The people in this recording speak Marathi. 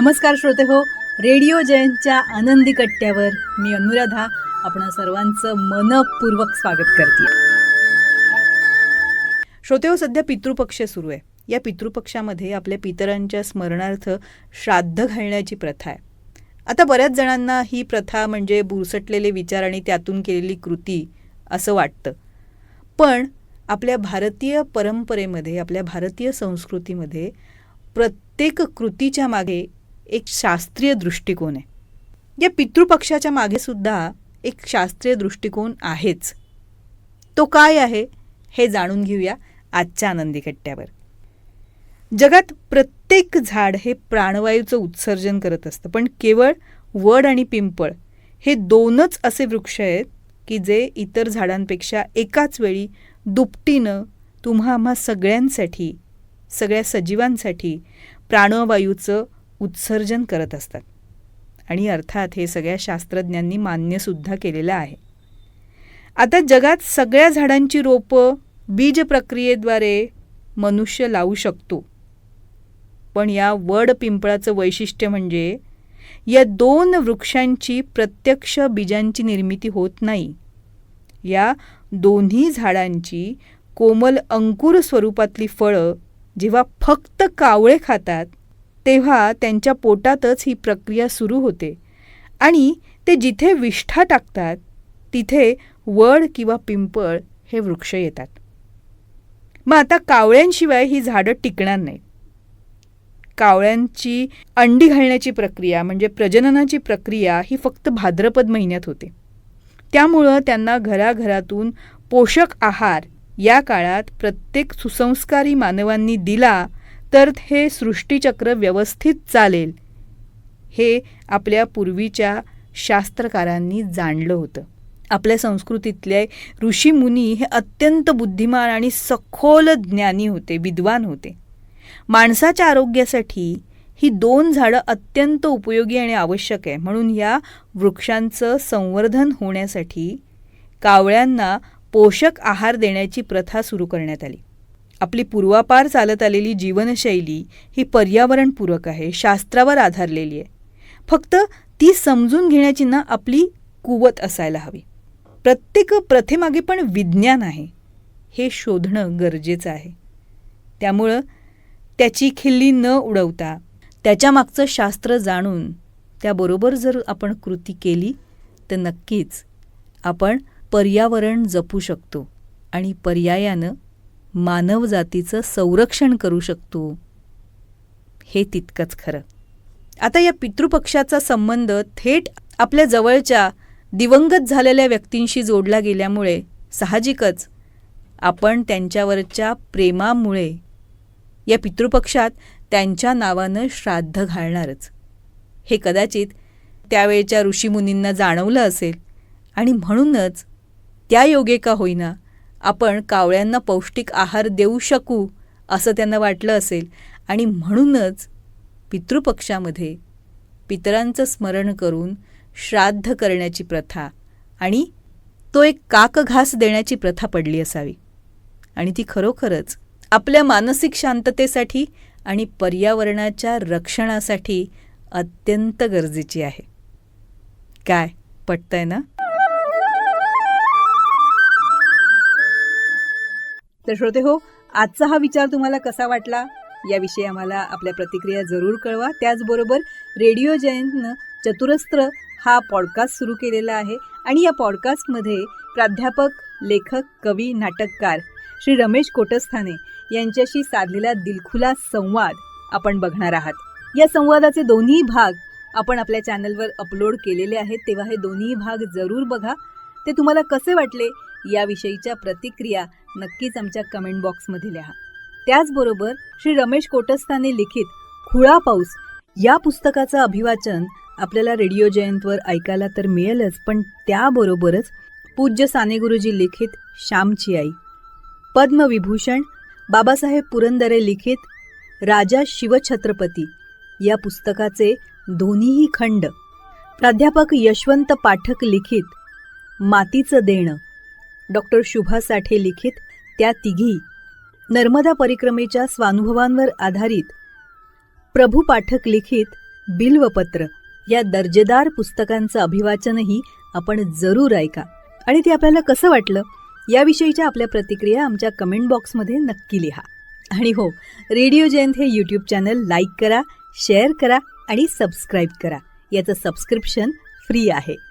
नमस्कार श्रोते हो, रेडिओ जयंतच्या आनंदी कट्ट्यावर मी अनुराधा आपण सर्वांचं मनपूर्वक स्वागत करते. श्रोते हो, सध्या पितृपक्ष सुरू आहे. या पितृपक्षामध्ये आपल्या पितरांच्या स्मरणार्थ श्राद्ध घालण्याची प्रथा आहे. आता बऱ्याच जणांना ही प्रथा म्हणजे बुरसटलेले विचार आणि त्यातून केलेली कृती असं वाटतं. पण आपल्या भारतीय परंपरेमध्ये, आपल्या भारतीय संस्कृतीमध्ये प्रत्येक कृतीच्या मागे एक शास्त्रीय दृष्टिकोन आहे. या पितृपक्षाच्या मागे सुद्धा एक शास्त्रीय दृष्टिकोन आहेच. तो काय आहे हे जाणून घेऊया आजच्या आनंदी कट्ट्यावर. जगात प्रत्येक झाड हे प्राणवायूचं उत्सर्जन करत असतं, पण केवळ वड आणि पिंपळ हे दोनच असे वृक्ष आहेत की जे इतर झाडांपेक्षा एकाच वेळी दुपटीनं तुम्हा आम्हा सगळ्यांसाठी, सगळ्या सजीवांसाठी प्राणवायूचं उत्सर्जन करत असतात. आणि अर्थात हे सगळ्या शास्त्रज्ञांनी मान्यसुद्धा केलेलं आहे. आता जगात सगळ्या झाडांची रोपं बीज प्रक्रियेद्वारे मनुष्य लावू शकतो. पण या वड पिंपळाचं वैशिष्ट्य म्हणजे या दोन वृक्षांची प्रत्यक्ष बीजांची निर्मिती होत नाही. या दोन्ही झाडांची कोमल अंकुर स्वरूपातली फळं जेव्हा फक्त कावळे खातात तेव्हा त्यांच्या पोटातच ही प्रक्रिया सुरू होते आणि ते जिथे विष्ठा टाकतात तिथे वड किंवा पिंपळ हे वृक्ष येतात. मग आता कावळ्यांशिवाय ही झाडं टिकणार नाहीत. कावळ्यांची अंडी घालण्याची प्रक्रिया म्हणजे प्रजननाची प्रक्रिया ही फक्त भाद्रपद महिन्यात होते. त्यामुळं त्यांना घराघरातून पोषक आहार या काळात प्रत्येक सुसंस्कारी मानवांनी दिला तर हे सृष्टीचक्र व्यवस्थित चालेल हे आपल्या पूर्वीच्या शास्त्रकारांनी जाणलं होतं. आपल्या संस्कृतीतले ऋषीमुनी हे अत्यंत बुद्धिमान आणि सखोल ज्ञानी होते, विद्वान होते. माणसाच्या आरोग्यासाठी ही दोन झाडं अत्यंत उपयोगी आणि आवश्यक आहे. म्हणून या वृक्षांचं संवर्धन होण्यासाठी कावळ्यांना पोषक आहार देण्याची प्रथा सुरू करण्यात आली. आपली पूर्वापार चालत आलेली जीवनशैली ही पर्यावरणपूरक आहे, शास्त्रावर आधारलेली आहे. फक्त ती समजून घेण्याची ना आपली कुवत असायला हवी. प्रत्येक प्रथेमागे पण विज्ञान आहे हे शोधणं गरजेचं आहे. त्यामुळं त्याची खिल्ली न उडवता त्याच्यामागचं शास्त्र जाणून त्याबरोबर जर आपण कृती केली तर नक्कीच आपण पर्यावरण जपू शकतो आणि पर्यायानं मानवजातीचं संरक्षण करू शकतो हे तितकंच खरं. आता या पितृपक्षाचा संबंध थेट आपल्या जवळच्या दिवंगत झालेल्या व्यक्तींशी जोडला गेल्यामुळे साहजिकच आपण त्यांच्यावरच्या प्रेमामुळे या पितृपक्षात त्यांच्या नावानं श्राद्ध घालणारच. हे कदाचित त्यावेळच्या ऋषीमुनींना जाणवलं असेल आणि म्हणूनच त्या योगे का होईना आपण कावळ्यांना पौष्टिक आहार देऊ शकू असं त्यांना वाटलं असेल आणि म्हणूनच पितृपक्षामध्ये पितरांचं स्मरण करून श्राद्ध करण्याची प्रथा आणि तो एक काकघास देण्याची प्रथा पडली असावी. आणि ती खरोखरच आपल्या मानसिक शांततेसाठी आणि पर्यावरणाच्या रक्षणासाठी अत्यंत गरजेची आहे. काय पटतंय ना? तर श्रोते हो, आजचा हा विचार तुम्हाला कसा वाटला याविषयी आम्हाला आपल्या प्रतिक्रिया जरूर कळवा. त्याचबरोबर रेडिओ जयंतनं चतुरस्त्र हा पॉडकास्ट सुरू केलेला आहे आणि या पॉडकास्टमध्ये प्राध्यापक, लेखक, कवी, नाटककार श्री रमेश कोटस्थाने यांच्याशी साधलेला दिलखुलास संवाद आपण बघणार आहात. या संवादाचे दोन्ही भाग आपण आपल्या चॅनलवर अपलोड केलेले आहेत, तेव्हा हे दोन्ही भाग जरूर बघा. ते तुम्हाला कसे वाटले याविषयीच्या प्रतिक्रिया नक्कीच आमच्या कमेंट बॉक्समध्ये लिहा. त्याचबरोबर श्री रमेश कोटस्थाने लिखित खुळा पाऊस या पुस्तकाचं अभिवाचन आपल्याला रेडिओ जयंतवर ऐकायला तर मिळेलच, पण त्याबरोबरच पूज्य साने गुरुजी लिखित श्यामची आई, पद्मविभूषण बाबासाहेब पुरंदरे लिखित राजा शिवछत्रपती या पुस्तकाचे दोन्हीही खंड, प्राध्यापक यशवंत पाठक लिखित मातीचं देणं, डॉक्टर शुभा साठे लिखित त्या तिघी, नर्मदा परिक्रमेच्या स्वानुभवांवर आधारित प्रभू पाठक लिखित बिल्वपत्र या दर्जेदार पुस्तकांचं अभिवाचनही आपण जरूर ऐका. आणि ते आपल्याला कसं वाटलं याविषयीच्या आपल्या प्रतिक्रिया आमच्या कमेंट बॉक्समध्ये नक्की लिहा. आणि हो, रेडिओ जयंत हे यूट्यूब चॅनल लाईक करा, शेअर करा आणि सबस्क्राईब करा. याचं सबस्क्रिप्शन फ्री आहे.